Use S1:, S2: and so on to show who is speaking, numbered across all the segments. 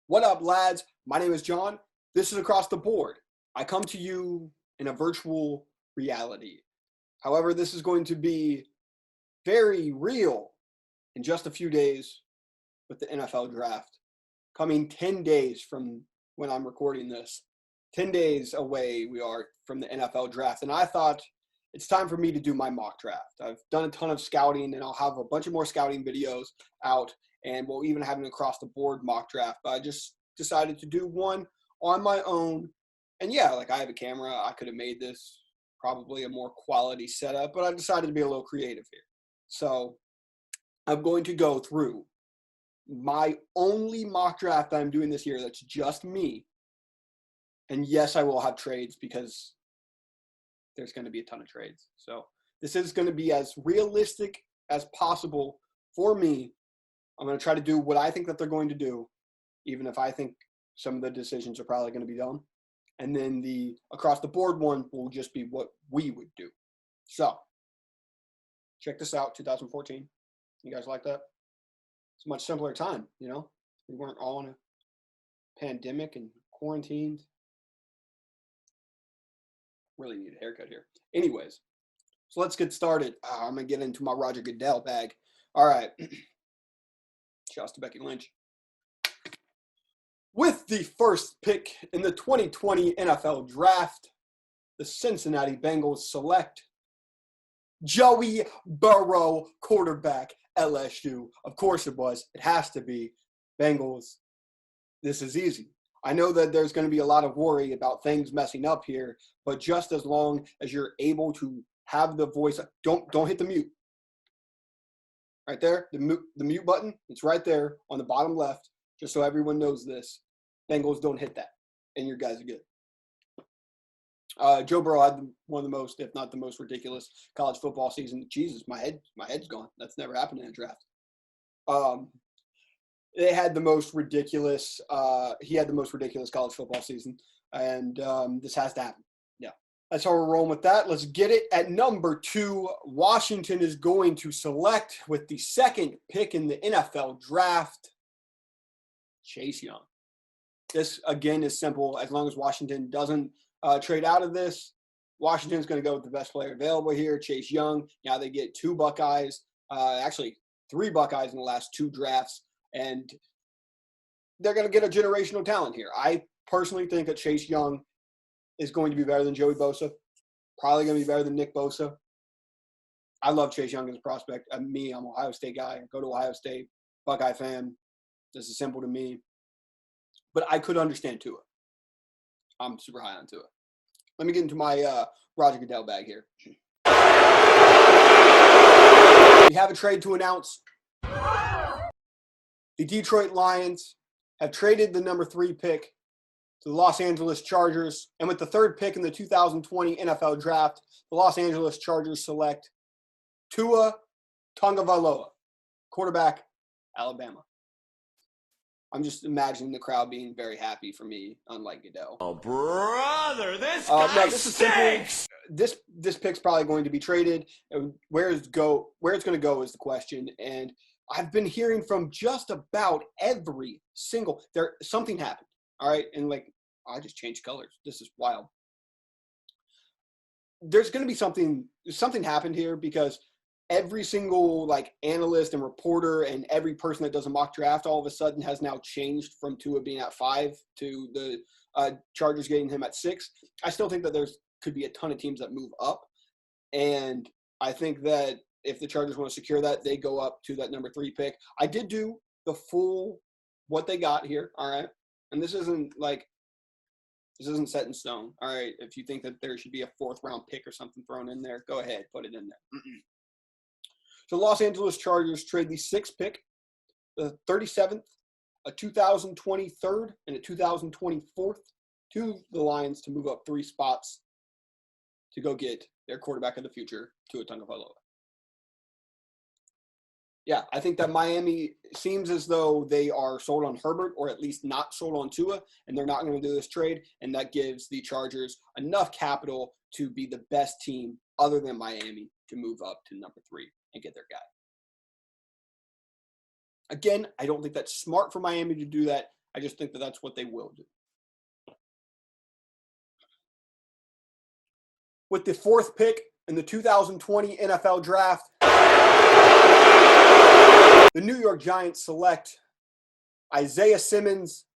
S1: What up, lads? My name is John. This is Across the Board. I come to you in a virtual reality. However, this is going to be very real in just a few days with the NFL draft. Coming 10 days from when I'm recording this. 10 days away we are from the NFL draft. And I thought it's time for me to do my mock draft. I've done a ton of scouting, and I'll have a bunch of more scouting videos out, and we'll even have an across the board mock draft. But I just decided to do one on my own. And yeah, like I have a camera. I could have made this probably a more quality setup, but I decided to be a little creative here. So I'm going to go through my only mock draft that I'm doing this year. That's just me. And yes, I will have trades because there's going to be a ton of trades. So this is going to be as realistic as possible for me. I'm going to try to do what I think that they're going to do, even if I think some of the decisions are probably going to be dumb. And then the across the board one will just be what we would do. So check this out, 2014. You guys like that? It's a much simpler time, you know? We weren't all in a pandemic and quarantined. Really need a haircut here. Anyways, so let's get started. I'm going to get into my Roger Goodell bag. All right. Shouts to Becky Lynch. With the first pick in the 2020 NFL Draft, the Cincinnati Bengals select Joey Burrow, quarterback, LSU. Of course it was. It has to be. Bengals, this is easy. I know that there's going to be a lot of worry about things messing up here, but just as long as you're able to have the voice, don't hit the mute. Right there, the mute button, it's right there on the bottom left, just so everyone knows this. Bengals, don't hit that, and your guys are good. Joe Burrow had one of the most, if not the most ridiculous college football season. Jesus, my head's gone. That's never happened in a draft. They had the most ridiculous. He had the most ridiculous college football season, and this has to happen. Yeah, that's how we're rolling with that. Let's get it. At number 2, Washington is going to select with the second pick in the NFL draft, Chase Young. This again is simple. As long as Washington doesn't trade out of this, Washington's going to go with the best player available here, Chase Young. Now they get 2 Buckeyes, actually 3 Buckeyes in the last 2 drafts. And they're going to get a generational talent here. I personally think that Chase Young is going to be better than Joey Bosa. Probably going to be better than Nick Bosa. I love Chase Young as a prospect. I'm an Ohio State guy. I go to Ohio State. Buckeye fan. This is simple to me. But I could understand Tua. I'm super high on Tua. Let me get into my Roger Goodell bag here. We have a trade to announce. The Detroit Lions have traded the number 3 pick to the Los Angeles Chargers. And with the 3rd pick in the 2020 NFL Draft, the Los Angeles Chargers select Tua Tagovailoa, quarterback, Alabama. I'm just imagining the crowd being very happy for me, unlike Goodell.
S2: Oh, brother, this guy stinks!
S1: This pick's probably going to be traded. Where it's going to go is the question. And I've been hearing from just about every single something happened. All right. And I just changed colors. This is wild. There's going to be something happened here because every single analyst and reporter and every person that does a mock draft all of a sudden has now changed from Tua being at 5 to the Chargers getting him at 6. I still think that there's could be a ton of teams that move up. And I think that if the Chargers want to secure that, they go up to that number 3 pick. I did do the full what they got here, all right? And this isn't set in stone, all right? If you think that there should be a 4th round pick or something thrown in there, go ahead, put it in there. So Los Angeles Chargers trade the 6th pick, the 37th, a 2023rd, and a 2024th to the Lions to move up 3 spots to go get their quarterback of the future, Tua Tagovailoa. Yeah, I think that Miami seems as though they are sold on Herbert, or at least not sold on Tua, and they're not going to do this trade, and that gives the Chargers enough capital to be the best team other than Miami to move up to number 3 and get their guy. Again, I don't think that's smart for Miami to do that. I just think that that's what they will do. With the 4th pick in the 2020 NFL Draft, the New York Giants select Isaiah Simmons,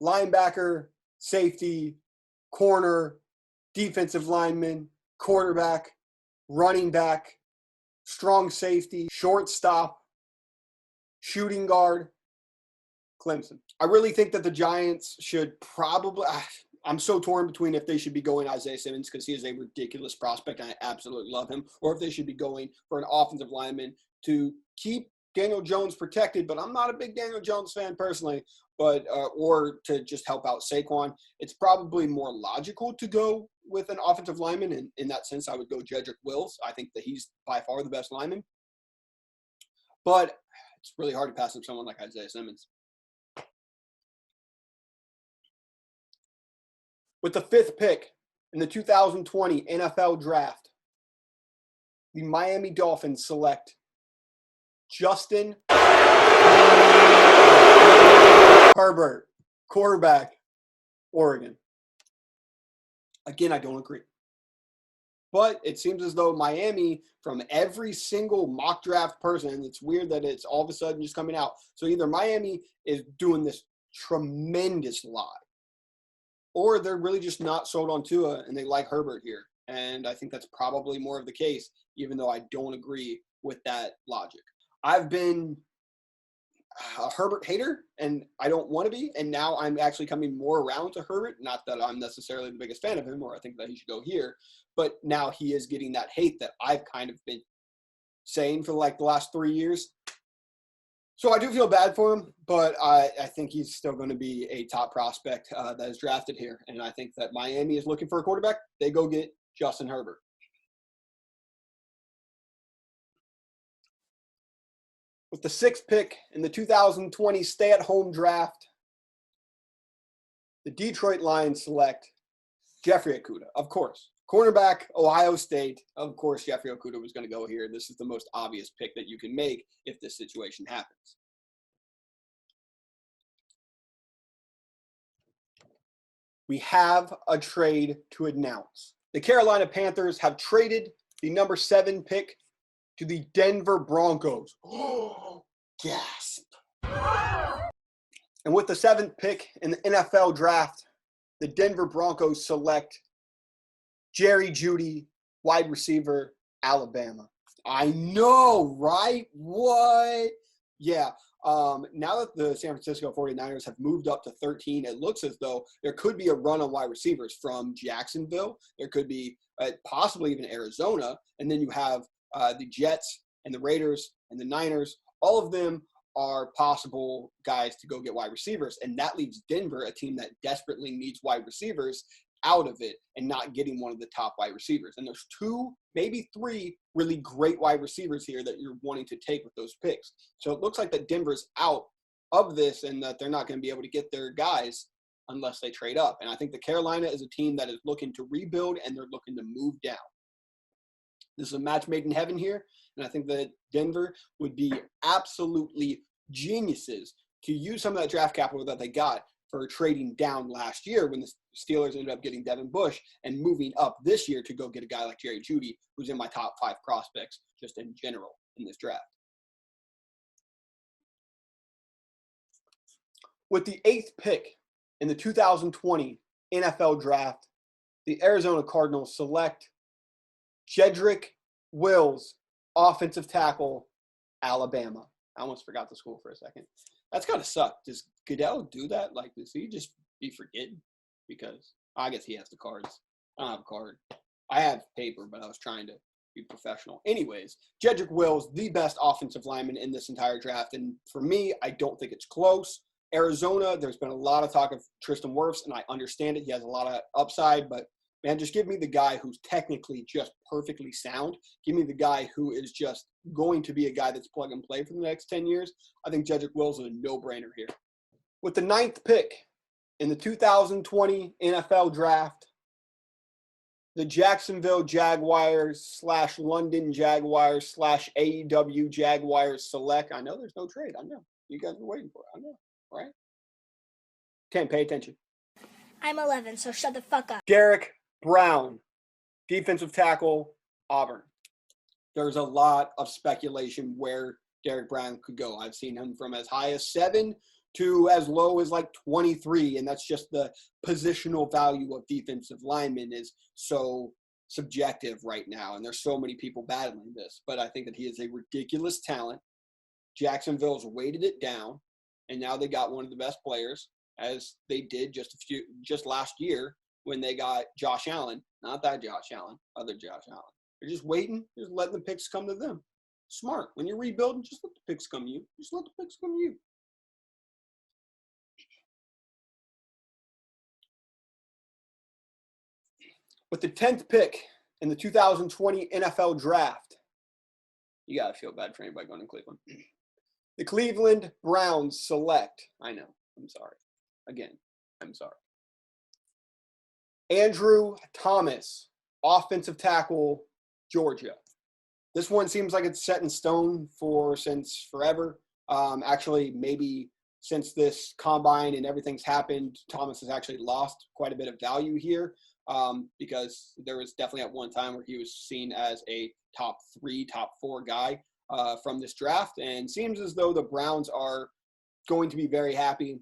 S1: linebacker, safety, corner, defensive lineman, quarterback, running back, strong safety, shortstop, shooting guard, Clemson. I really think that the Giants should probably, I'm so torn between if they should be going Isaiah Simmons because he is a ridiculous prospect and I absolutely love him, or if they should be going for an offensive lineman to keep Daniel Jones protected, but I'm not a big Daniel Jones fan personally, but or to just help out Saquon. It's probably more logical to go with an offensive lineman, and in that sense, I would go Jedrick Wills. I think that he's by far the best lineman, but it's really hard to pass up someone like Isaiah Simmons. With the 5th pick in the 2020 NFL Draft, the Miami Dolphins select Justin Herbert, quarterback, Oregon. Again, I don't agree. But it seems as though Miami, from every single mock draft person, it's weird that it's all of a sudden just coming out. So either Miami is doing this tremendous lie, or they're really just not sold on Tua and they like Herbert here. And I think that's probably more of the case, even though I don't agree with that logic. I've been a Herbert hater, and I don't want to be. And now I'm actually coming more around to Herbert. Not that I'm necessarily the biggest fan of him, or I think that he should go here. But now he is getting that hate that I've kind of been saying for like the last 3 years. So I do feel bad for him, but I think he's still going to be a top prospect that is drafted here. And I think that Miami is looking for a quarterback. They go get Justin Herbert. With the 6th pick in the 2020 stay-at-home draft, the Detroit Lions select Jeffrey Okudah, of course. Cornerback, Ohio State. Of course, Jeffrey Okudah was going to go here. This is the most obvious pick that you can make if this situation happens. We have a trade to announce. The Carolina Panthers have traded the number 7 pick to the Denver Broncos. Oh, gasp. And with the 7th pick in the NFL draft, the Denver Broncos select Jerry Jeudy, wide receiver, Alabama. I know, right? What? Yeah. Now that the San Francisco 49ers have moved up to 13, it looks as though there could be a run on wide receivers from Jacksonville. There could be possibly even Arizona. And then you have the Jets and the Raiders and the Niners. All of them are possible guys to go get wide receivers. And that leaves Denver, a team that desperately needs wide receivers, out of it and not getting one of the top wide receivers. And there's 2, maybe 3 really great wide receivers here that you're wanting to take with those picks. So it looks like that Denver's out of this and that they're not going to be able to get their guys unless they trade up. And I think the Carolina is a team that is looking to rebuild and they're looking to move down. This is a match made in heaven here. And I think that Denver would be absolutely geniuses to use some of that draft capital that they got for trading down last year when the Steelers ended up getting Devin Bush and moving up this year to go get a guy like Jerry Jeudy, who's in my top 5 prospects just in general in this draft. With the 8th pick in the 2020 NFL Draft, the Arizona Cardinals select Jedrick Wills, offensive tackle, Alabama. I almost forgot the school for a second. That's gotta suck. Does Goodell do that? Like, does he just be forgetting? Because I guess he has the cards. I don't have a card. I have paper, but I was trying to be professional. Anyways, Jedrick Wills, the best offensive lineman in this entire draft. And for me, I don't think it's close. Arizona, there's been a lot of talk of Tristan Wirfs, and I understand it. He has a lot of upside, but man, just give me the guy who's technically just perfectly sound. Give me the guy who is just going to be a guy that's plug and play for the next 10 years. I think Jedrick Wills is a no-brainer here. With the 9th pick in the 2020 NFL Draft, the Jacksonville Jaguars / London Jaguars / AEW Jaguars select. I know there's no trade. I know. You guys are waiting for it. I know, right? 10, pay attention.
S3: I'm 11, so shut the fuck up.
S1: Derek Brown, defensive tackle, Auburn. There's a lot of speculation where Derek Brown could go. I've seen him from as high as 7 to as low as like 23, and that's just the positional value of defensive linemen is so subjective right now, and there's so many people battling this. But I think that he is a ridiculous talent. Jacksonville's weighted it down, and now they got one of the best players, as they did just last year when they got Josh Allen. Not that Josh Allen, other Josh Allen. They're just waiting, just letting the picks come to them. Smart. When you're rebuilding, just let the picks come to you. Just let the picks come to you. With the 10th pick in the 2020 NFL Draft, you got to feel bad for anybody going to Cleveland. The Cleveland Browns select, I know, I'm sorry. Again, I'm sorry. Andrew Thomas, offensive tackle, Georgia. This one seems like it's set in stone since forever. Actually, maybe since this combine and everything's happened, Thomas has actually lost quite a bit of value here because there was definitely at one time where he was seen as a top 3, top 4 guy from this draft, and seems as though the Browns are going to be very happy.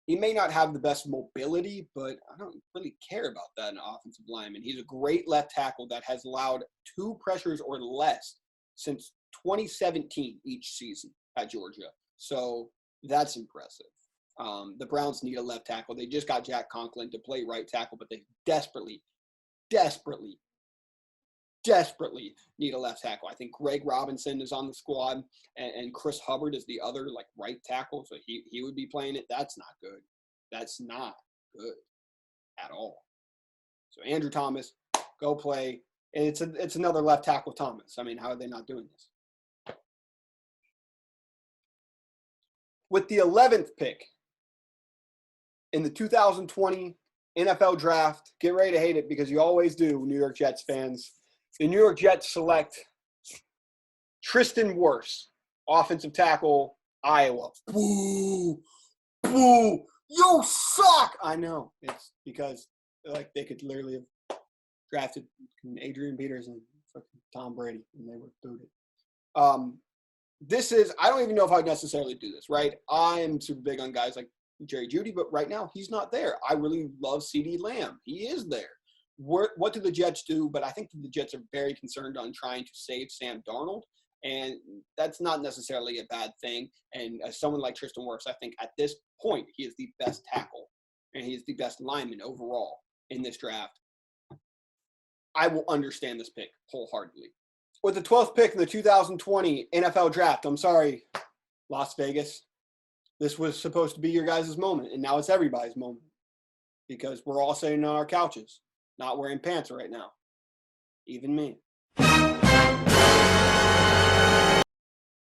S1: He may not have the best mobility, but I don't really care about that in an offensive lineman. He's a great left tackle that has allowed 2 pressures or less since 2017 each season at Georgia. So that's impressive. The Browns need a left tackle. They just got Jack Conklin to play right tackle, but they desperately need a left tackle. I think Greg Robinson is on the squad, and Chris Hubbard is the other right tackle, so he would be playing it. That's not good. That's not good at all. So Andrew Thomas, go play. And it's another left tackle Thomas. I mean, how are they not doing this? With the 11th pick in the 2020 NFL Draft, get ready to hate it because you always do, New York Jets fans. The New York Jets select Tristan Wirfs, offensive tackle, Iowa. Boo! Boo! You suck! I know. It's because they could literally have drafted Adrian Peters and fucking Tom Brady, and they were booted. I don't even know if I would necessarily do this, right? I'm super big on guys like Jerry Jeudy, but right now he's not there. I really love CeeDee Lamb. He is there. What do the Jets do? But I think the Jets are very concerned on trying to save Sam Darnold, and that's not necessarily a bad thing. And as someone like Tristan Wirfs, I think at this point he is the best tackle, and he is the best lineman overall in this draft. I will understand this pick wholeheartedly. With the 12th pick in the 2020 NFL Draft, I'm sorry, Las Vegas. This was supposed to be your guys' moment, and now it's everybody's moment because we're all sitting on our couches, not wearing pants right now. Even me.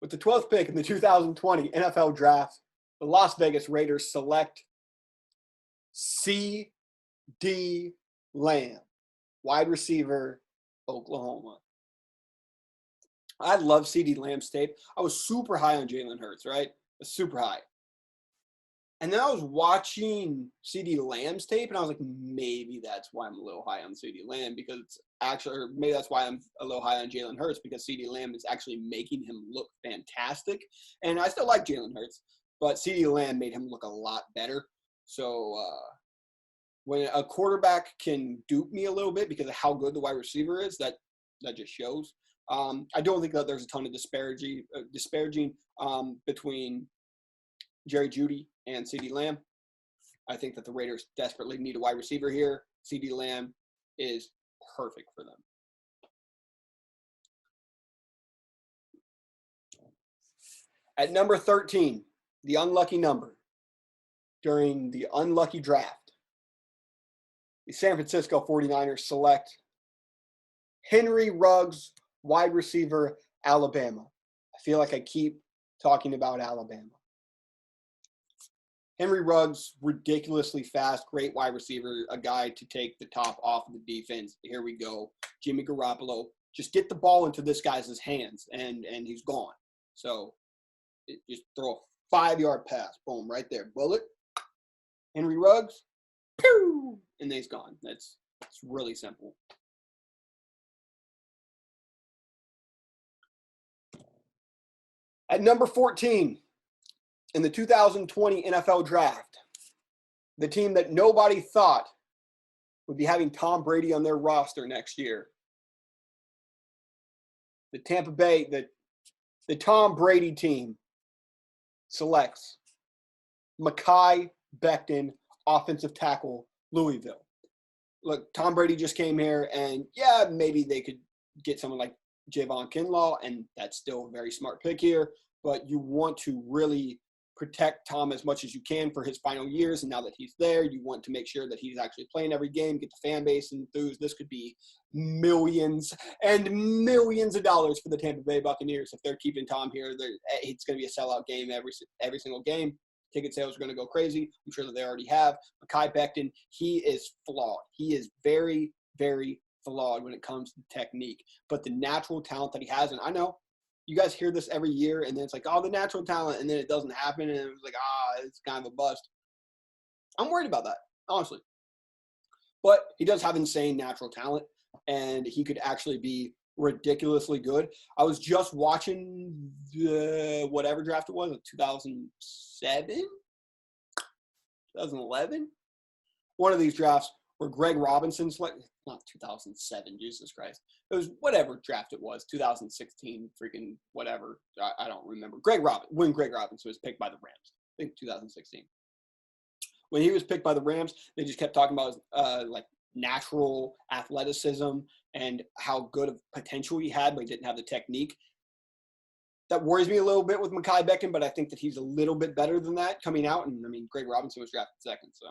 S1: With the 12th pick in the 2020 NFL Draft, the Las Vegas Raiders select CeeDee Lamb, wide receiver, Oklahoma. I love CeeDee Lamb's tape. I was super high on Jalen Hurts, right? Super high. And then I was watching CeeDee Lamb's tape, and I was like, maybe that's why I'm a little high on CeeDee Lamb, because it's actually, or maybe that's why I'm a little high on Jalen Hurts, because CeeDee Lamb is actually making him look fantastic. And I still like Jalen Hurts, but CeeDee Lamb made him look a lot better. So when a quarterback can dupe me a little bit because of how good the wide receiver is, that just shows. I don't think that there's a ton of disparaging between Jerry Jeudy and CeeDee Lamb. I think that the Raiders desperately need a wide receiver here. CeeDee Lamb is perfect for them. At number 13, the unlucky number during the unlucky draft, the San Francisco 49ers select Henry Ruggs, wide receiver, Alabama. I feel like I keep talking about Alabama. Henry Ruggs, ridiculously fast, great wide receiver, a guy to take the top off of the defense. Here we go. Jimmy Garoppolo. Just get the ball into this guy's hands, and he's gone. So just throw a 5-yard pass. Boom, right there. Bullet. Henry Ruggs, pew, and he's gone. It's really simple. At number 14 in the 2020 NFL Draft, the team that nobody thought would be having Tom Brady on their roster next year. The Tampa Bay, the Tom Brady team selects Mekhi Becton, offensive tackle, Louisville. Look, Tom Brady just came here, and yeah, maybe they could get someone like Javon Kinlaw, and that's still a very smart pick here, but you want to really protect Tom as much as you can for his final years, and now that he's there, you want to make sure that he's actually playing every game, get the fan base enthused. This could be millions and millions of dollars for the Tampa Bay Buccaneers if they're keeping Tom here. It's going to be a sellout game every single game. Ticket sales are going to go crazy. I'm sure that they already have. Mekhi Becton, he is flawed. He is very, very flawed when it comes to technique. But the natural talent that he has, and I know you guys hear this every year, and then it's like, oh, the natural talent, and then it doesn't happen, and it's like, it's kind of a bust. I'm worried about that, honestly. But he does have insane natural talent, and he could actually be ridiculously good. I was just watching whatever draft it was, 2007, 2011, one of these drafts where Greg Robinson's not 2007, Jesus Christ. It was whatever draft it was, 2016, freaking whatever. I don't remember. When Greg Robinson was picked by the Rams, I think 2016. When he was picked by the Rams, they just kept talking about like natural athleticism and how good of potential he had, but he didn't have the technique. That worries me a little bit with Mekhi Becton, but I think that he's a little bit better than that coming out. And I mean, Greg Robinson was drafted second, so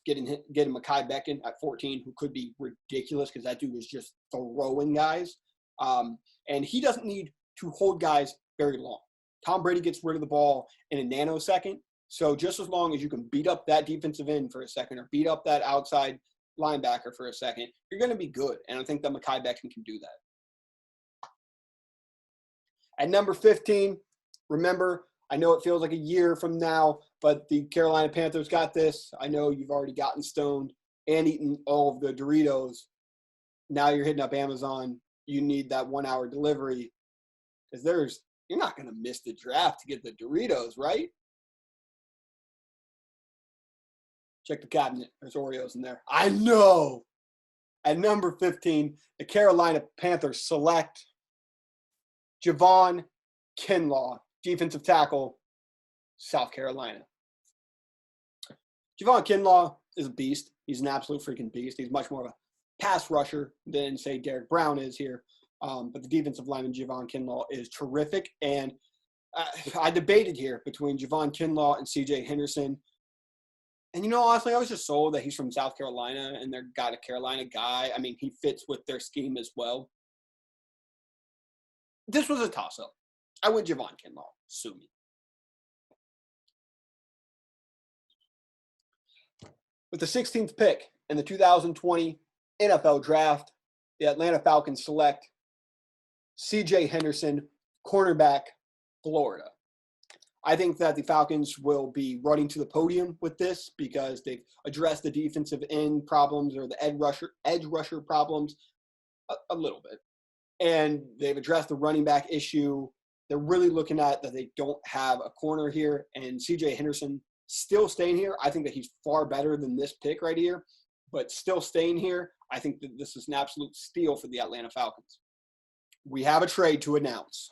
S1: getting Mekhi Becton at 14, who could be ridiculous because that dude was just throwing guys. And he doesn't need to hold guys very long. Tom Brady gets rid of the ball in a nanosecond. So just as long as you can beat up that defensive end for a second or beat up that outside linebacker for a second, you're going to be good. And I think that Mekhi Becton can do that. At number 15, remember, I know it feels like a year from now, but the Carolina Panthers got this. I know you've already gotten stoned and eaten all of the Doritos. Now you're hitting up Amazon. You need that 1 hour delivery because you're not going to miss the draft to get the Doritos, right? Check the cabinet. There's Oreos in there. I know. At number 15, the Carolina Panthers select Javon Kinlaw, defensive tackle, South Carolina. Javon Kinlaw is a beast. He's an absolute freaking beast. He's much more of a pass rusher than, say, Derek Brown is here. But the defensive lineman, Javon Kinlaw, is terrific. And I debated here between Javon Kinlaw and C.J. Henderson. And, honestly, I was just sold that he's from South Carolina and they've got a Carolina guy. I mean, he fits with their scheme as well. This was a toss-up. I went Javon Kinlaw. Sue me. With the 16th pick in the 2020 NFL Draft, the Atlanta Falcons select C.J. Henderson, cornerback, Florida. I think that the Falcons will be running to the podium with this because they've addressed the defensive end problems or the edge rusher problems a little bit. And they've addressed the running back issue. They're really looking at that they don't have a corner here. And C.J. Henderson still staying here. I think that he's far better than this pick right here. But still staying here, I think that this is an absolute steal for the Atlanta Falcons. We have a trade to announce.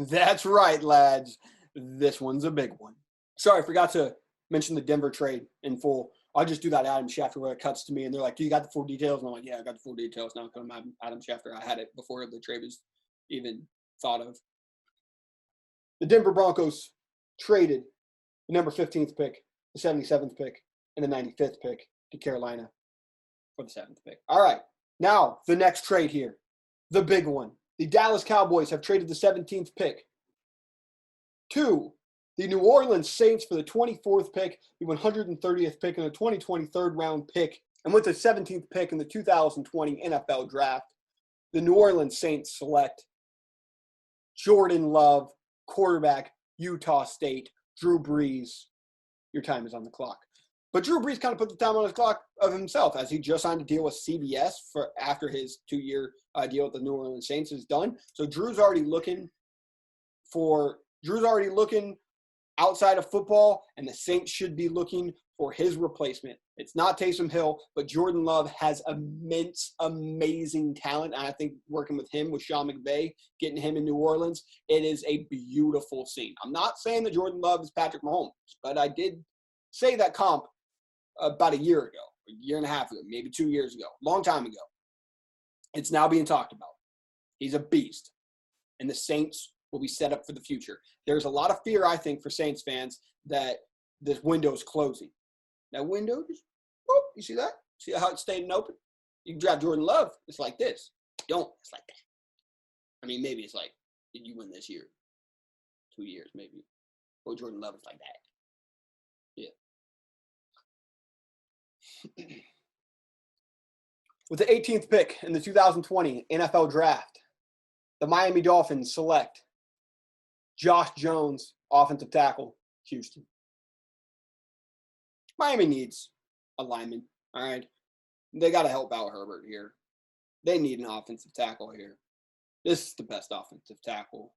S1: That's right, lads. This one's a big one. Sorry, I forgot to mention the Denver trade in full. I'll just do that Adam Schefter where it cuts to me, and they're like, do you got the full details? And I'm like, yeah, I got the full details. Now I'm Adam Schefter. I had it before the trade was even thought of. The Denver Broncos traded the number 15th pick, the 77th pick, and the 95th pick to Carolina for the 7th pick. All right, now the next trade here, the big one. The Dallas Cowboys have traded the 17th pick to the New Orleans Saints for the 24th pick, the 130th pick, and the 2023 round pick. And with the 17th pick in the 2020 NFL Draft, the New Orleans Saints select Jordan Love, quarterback, Utah State, Drew Brees. Your time is on the clock. But Drew Brees kind of put the time on his clock of himself as he just signed a deal with CBS for after his 2-year deal with the New Orleans Saints is done. So Drew's already looking outside of football, and the Saints should be looking for his replacement. It's not Taysom Hill, but Jordan Love has immense, amazing talent. And I think working with him, with Sean McVay, getting him in New Orleans, it is a beautiful scene. I'm not saying that Jordan Love is Patrick Mahomes, but I did say that comp about a year ago, a year and a half ago, maybe 2 years ago, long time ago. It's now being talked about. He's a beast, and the Saints will be set up for the future. There's a lot of fear, I think, for Saints fans that this window is closing. That window just, whoop, you see that? See how it's staying open? You can draft Jordan Love. It's like this. Don't. It's like that. I mean, maybe it's like, did you win this year? 2 years, maybe. Or Jordan Love is like that. Yeah. With the 18th pick in the 2020 NFL Draft, the Miami Dolphins select Josh Jones, offensive tackle, Houston. Miami needs a lineman, all right? They got to help out Herbert here. They need an offensive tackle here. This is the best offensive tackle.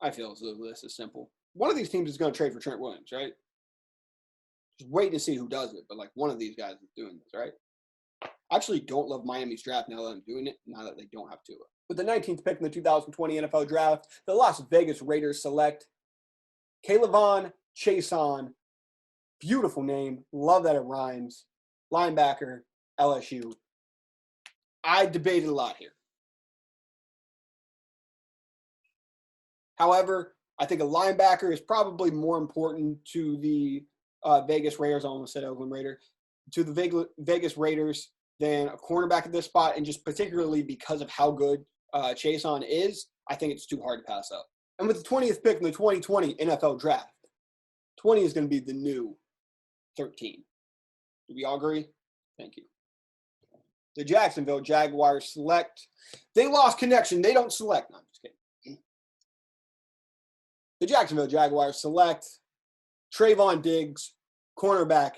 S1: I feel as though this is simple. One of these teams is going to trade for Trent Williams, right? Just wait to see who does it, but like one of these guys is doing this, right? I actually don't love Miami's draft now that I'm doing it, now that they don't have Tua. With the 19th pick in the 2020 NFL Draft, the Las Vegas Raiders select Kayvon Chaisson. Beautiful name. Love that it rhymes. Linebacker, LSU. I debated a lot here. However, I think a linebacker is probably more important to the Vegas Raiders. I almost said Oakland Raider. To the Vegas Raiders than a cornerback at this spot, and just particularly because of how good Chaisson is, I think it's too hard to pass up. And with the 20th pick in the 2020 NFL Draft, 20 is going to be the new 13. Do we all agree? Thank you. The Jacksonville Jaguars select. They lost connection. They don't select. No, I'm just kidding. The Jacksonville Jaguars select Trayvon Diggs, cornerback,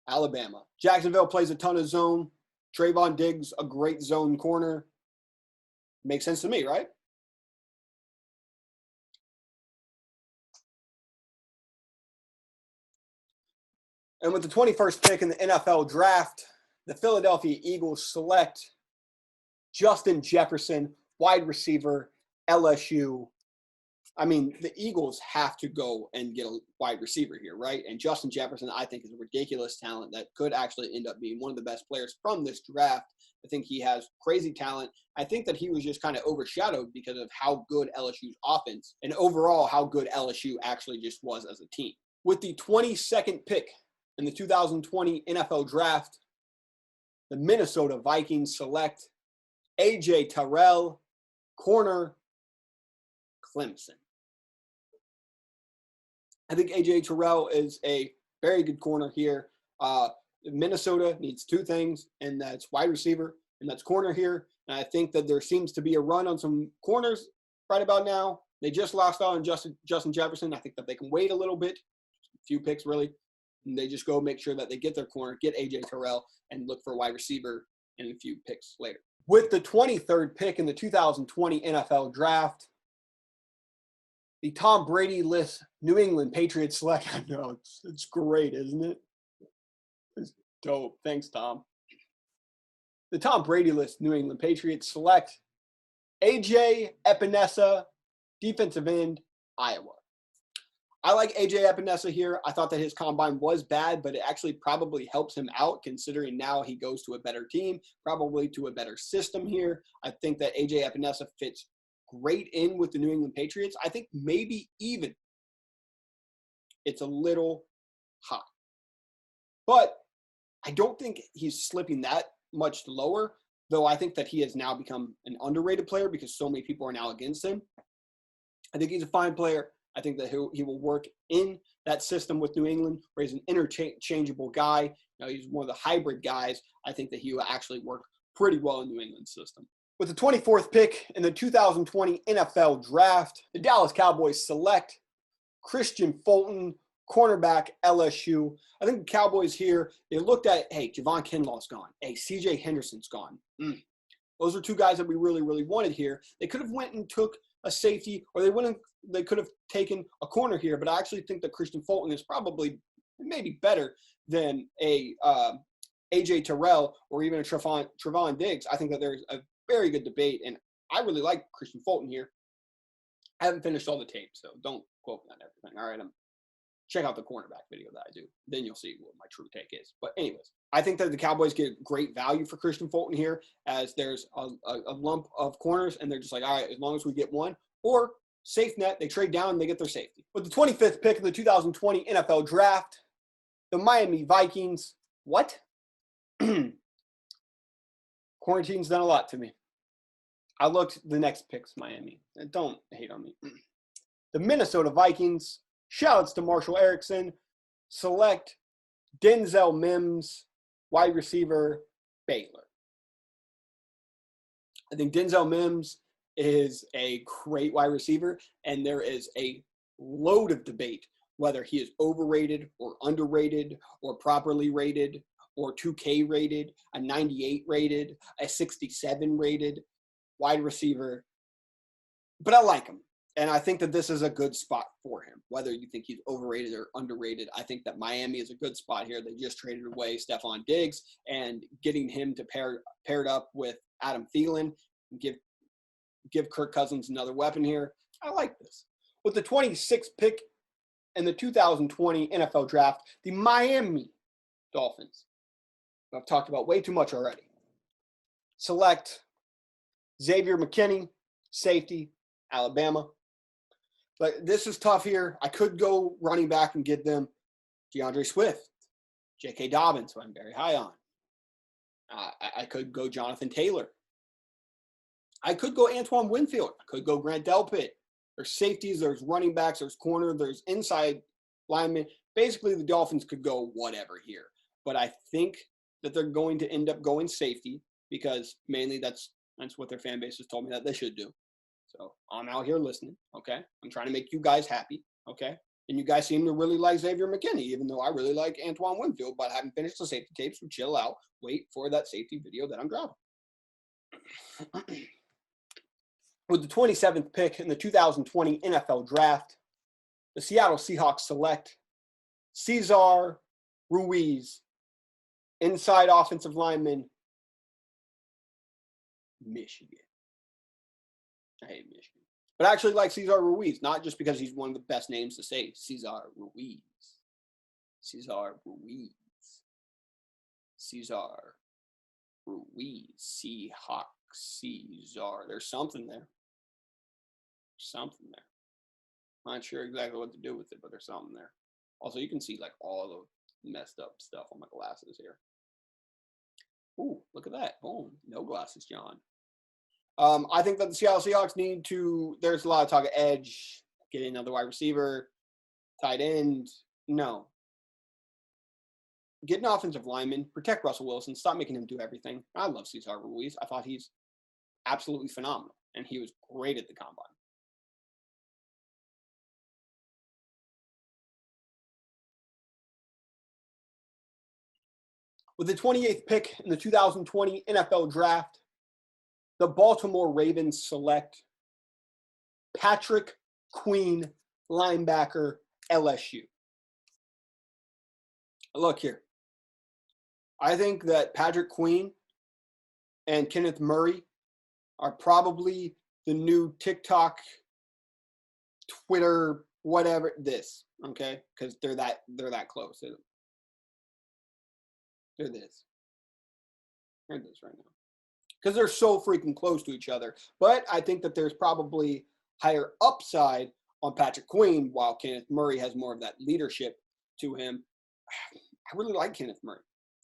S1: Alabama. Jacksonville plays a ton of zone. Trayvon Diggs, a great zone corner. Makes sense to me, right? And with the 21st pick in the NFL Draft, the Philadelphia Eagles select Justin Jefferson, wide receiver, LSU. I mean, the Eagles have to go and get a wide receiver here, right? And Justin Jefferson, I think, is a ridiculous talent that could actually end up being one of the best players from this draft. I think he has crazy talent. I think that he was just kind of overshadowed because of how good LSU's offense and overall how good LSU actually just was as a team. With the 22nd pick in the 2020 NFL Draft, the Minnesota Vikings select A.J. Terrell, corner, Clemson. I think A.J. Terrell is a very good corner here. Minnesota needs two things, and that's wide receiver, and that's corner here. And I think that there seems to be a run on some corners right about now. They just lost out on Justin Jefferson. I think that they can wait a little bit, a few picks really, and they just go make sure that they get their corner, get A.J. Terrell, and look for a wide receiver in a few picks later. With the 23rd pick in the 2020 NFL Draft, the Tom Brady-less New England Patriots select. I know, it's great, isn't it? It's dope. Thanks, Tom. The Tom Brady-less New England Patriots select A.J. Epinesa, defensive end, Iowa. I like A.J. Epinesa here. I thought that his combine was bad, but it actually probably helps him out considering now he goes to a better team, probably to a better system here. I think that A.J. Epinesa fits great in with the New England Patriots. I think maybe even it's a little high. But I don't think he's slipping that much lower, though I think that he has now become an underrated player because so many people are now against him. I think he's a fine player. I think that he will work in that system with New England, where he's an interchangeable guy. You know, he's one of the hybrid guys. I think that he will actually work pretty well in New England's system. With the 24th pick in the 2020 NFL Draft, the Dallas Cowboys select Christian Fulton, cornerback, LSU. I think the Cowboys here, they looked at, hey, Javon Kinlaw's gone. Hey, C.J. Henderson's gone. Those are two guys that we really, really wanted here. They could have went and took a safety, or they could have taken a corner here, but I actually think that Christian Fulton is probably maybe better than a A.J. Terrell or even a Trevon Diggs. I think that there's a very good debate, and I really like Christian Fulton here. I haven't finished all the tape, so don't quote me on everything. All right, check out the cornerback video that I do. Then you'll see what my true take is. But anyways, I think that the Cowboys get great value for Christian Fulton here, as there's a lump of corners, and they're just like, all right, as long as we get one. Or safe net, they trade down and they get their safety. With the 25th pick in the 2020 NFL Draft, the Miami Vikings. What? Quarantine's done a lot to me. I looked the next pick's Miami. Don't hate on me. The Minnesota Vikings. Shoutouts to Marshall Erickson. Select Denzel Mims, wide receiver, Baylor. I think Denzel Mims is a great wide receiver, and there is a load of debate whether he is overrated or underrated or properly rated or 2K rated, a 98 rated, a 67 rated wide receiver. But I like him. And I think that this is a good spot for him, whether you think he's overrated or underrated. I think that Miami is a good spot here. They just traded away Stephon Diggs, and getting him to paired up with Adam Thielen and give Kirk Cousins another weapon here. I like this. With the 26th pick in the 2020 NFL Draft, the Miami Dolphins, who I've talked about way too much already, select Xavier McKinney, safety, Alabama. But this is tough here. I could go running back and get them DeAndre Swift, J.K. Dobbins, who I'm very high on. I could go Jonathan Taylor. I could go Antoine Winfield. I could go Grant Delpit. There's safeties, there's running backs, there's corner, there's inside linemen. Basically, the Dolphins could go whatever here. But I think that they're going to end up going safety, because mainly that's what their fan base has told me that they should do. So I'm out here listening, okay? I'm trying to make you guys happy, okay? And you guys seem to really like Xavier McKinney, even though I really like Antoine Winfield, but I haven't finished the safety tapes, so chill out. Wait for that safety video that I'm dropping. With the 27th pick in the 2020 NFL Draft, the Seattle Seahawks select Cesar Ruiz, inside offensive lineman, Michigan. I hate Michigan. But I actually like Cesar Ruiz, not just because he's one of the best names to say. Cesar Ruiz. Cesar Ruiz. Cesar Ruiz. Seahawks. Cesar. There's something there. Something there. I'm not sure exactly what to do with it, but there's something there. Also, you can see like all the messed up stuff on my glasses here. Ooh, look at that. Boom. No glasses, John. I think that the Seattle Seahawks need to, there's a lot of talk of edge, get another wide receiver, tight end. No. Get an offensive lineman, protect Russell Wilson, stop making him do everything. I love Cesar Ruiz. I thought he's absolutely phenomenal, and he was great at the combine. With the 28th pick in the 2020 NFL Draft, the Baltimore Ravens select Patrick Queen, linebacker, LSU. Look here. I think that Patrick Queen and Kenneth Murray are probably the new TikTok, Twitter, whatever, this, okay? Because they're that close. They're this. They're this right now. Because they're so freaking close to each other. But I think that there's probably higher upside on Patrick Queen, while Kenneth Murray has more of that leadership to him. I really like Kenneth Murray.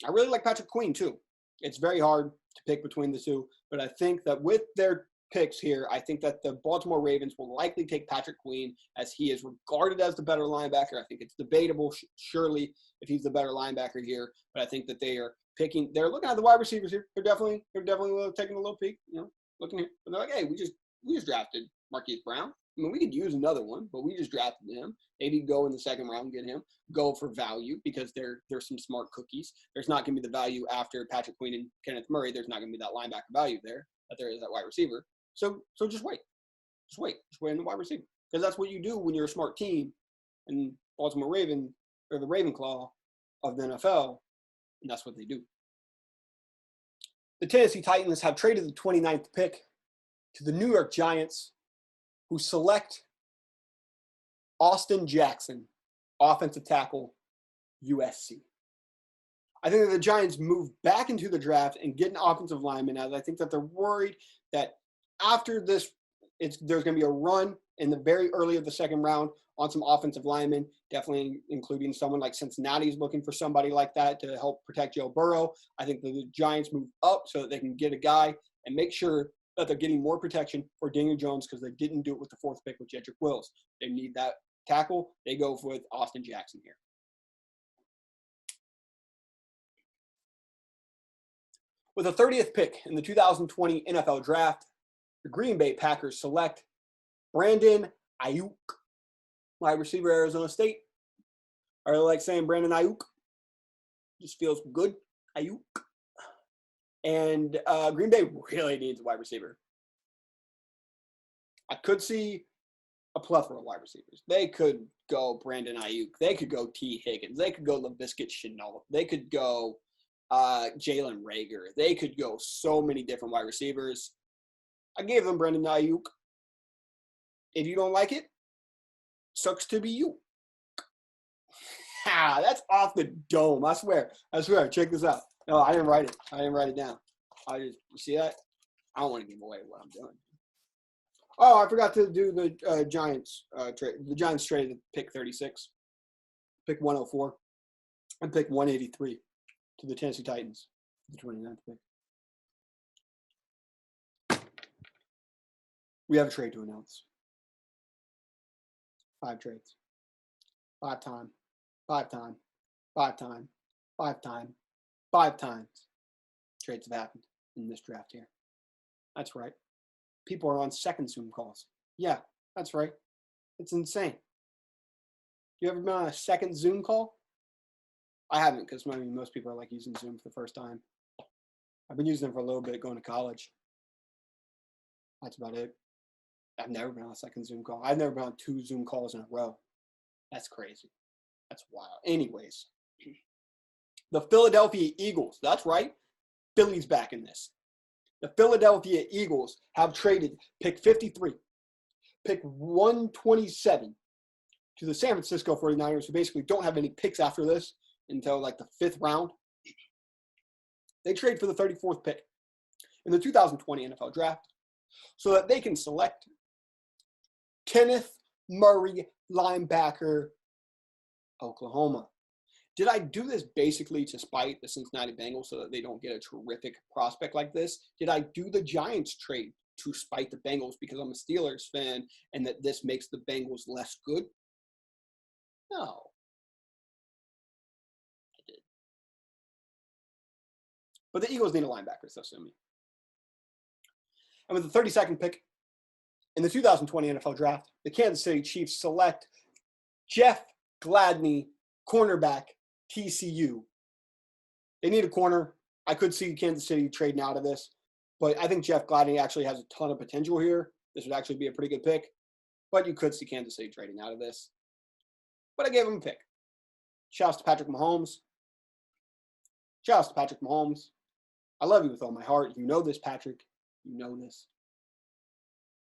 S1: I really like Patrick Queen, too. It's very hard to pick between the two. But I think that with their picks here, I think that the Baltimore Ravens will likely take Patrick Queen, as he is regarded as the better linebacker. I think it's debatable, surely, if he's the better linebacker here. But I think that they're looking at the wide receivers here. They're definitely taking a little peek, looking here. But they're like, hey, we just drafted Marquise Brown. I mean, we could use another one, but we just drafted him. Maybe go in the second round, get him. Go for value because there's some smart cookies. There's not going to be the value after Patrick Queen and Kenneth Murray. There's not going to be that linebacker value there that there is at wide receiver. So just wait. Just wait on the wide receiver. Because that's what you do when you're a smart team. And Baltimore Raven, or the Ravenclaw of the NFL, and that's what they do. The Tennessee Titans have traded the 29th pick to the New York Giants, who select Austin Jackson, offensive tackle, USC. I think that the Giants move back into the draft and get an offensive lineman, as I think that they're worried that after this, there's going to be a run in the very early of the second round on some offensive linemen, definitely including someone like Cincinnati's looking for somebody like that to help protect Joe Burrow. I think that the Giants move up so that they can get a guy and make sure that they're getting more protection for Daniel Jones because they didn't do it with the fourth pick with Jedrick Wills. They need that tackle. They go with Austin Jackson here. With the 30th pick in the 2020 NFL Draft, the Green Bay Packers select Brandon Ayuk, wide receiver, Arizona State. I really like saying Brandon Ayuk. Just feels good. Ayuk. And Green Bay really needs a wide receiver. I could see a plethora of wide receivers. They could go Brandon Ayuk. They could go T. Higgins. They could go LaVisca Chenault. They could go Jalen Reagor. They could go so many different wide receivers. I gave them Brandon Ayuk. If you don't like it, sucks to be you. That's off the dome. I swear. Check this out. No, I didn't write it. I didn't write it down. You see that? I don't want to give away what I'm doing. Oh, I forgot to do the Giants trade. The Giants traded pick 36, pick 104, and pick 183 to the Tennessee Titans, the 29th pick. We have a trade to announce. 5 trades. 5 times. 5 times. 5 times. 5 times. 5 times. Trades have happened in this draft here. That's right. People are on second Zoom calls. Yeah, that's right. It's insane. You ever been on a second Zoom call? I haven't, because most people are like using Zoom for the first time. I've been using them for a little bit going to college. That's about it. I've never been on a second Zoom call. I've never been on 2 Zoom calls in a row. That's crazy. That's wild. Anyways, the Philadelphia Eagles. That's right. Philly's back in this. The Philadelphia Eagles have traded pick 53, pick 127 to the San Francisco 49ers, who basically don't have any picks after this until like the 5th round. They trade for the 34th pick in the 2020 NFL Draft so that they can select Kenneth Murray, linebacker, Oklahoma. Did I do this basically to spite the Cincinnati Bengals so that they don't get a terrific prospect like this? Did I do the Giants trade to spite the Bengals because I'm a Steelers fan and that this makes the Bengals less good? No. I did. But the Eagles need a linebacker, so sue me. And with the 32nd pick in the 2020 NFL Draft, the Kansas City Chiefs select Jeff Gladney, cornerback, TCU. They need a corner. I could see Kansas City trading out of this, but I think Jeff Gladney actually has a ton of potential here. This would actually be a pretty good pick, but you could see Kansas City trading out of this. But I gave him a pick. Shouts to Patrick Mahomes. Shouts to Patrick Mahomes. I love you with all my heart. You know this, Patrick. You know this.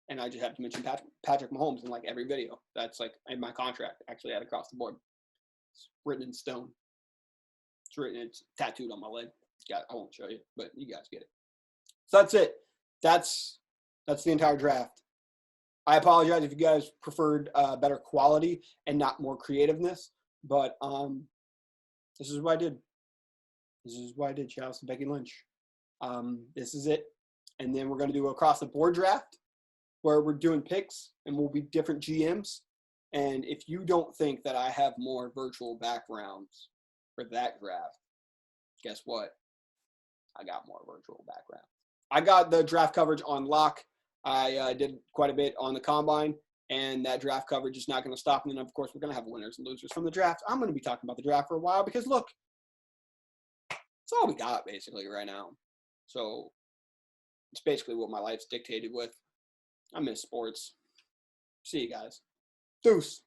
S1: And I just have to mention Patrick Mahomes in like every video. That's like in my contract. Actually, at across the board. It's written in stone. It's tattooed on my leg. I won't show you, but you guys get it. So that's it. That's the entire draft. I apologize if you guys preferred better quality and not more creativeness, but this is what I did. Shout out to Becky Lynch. This is it. And then we're going to do across the board draft where we're doing picks and we'll be different GMs. And if you don't think that I have more virtual backgrounds for that draft, guess what? I got more virtual backgrounds. I got the draft coverage on lock. I did quite a bit on the combine, and that draft coverage is not going to stop. And then, of course, we're going to have winners and losers from the draft. I'm going to be talking about the draft for a while because, look, it's all we got basically right now. So it's basically what my life's dictated with. I miss sports. See you guys. Deuce.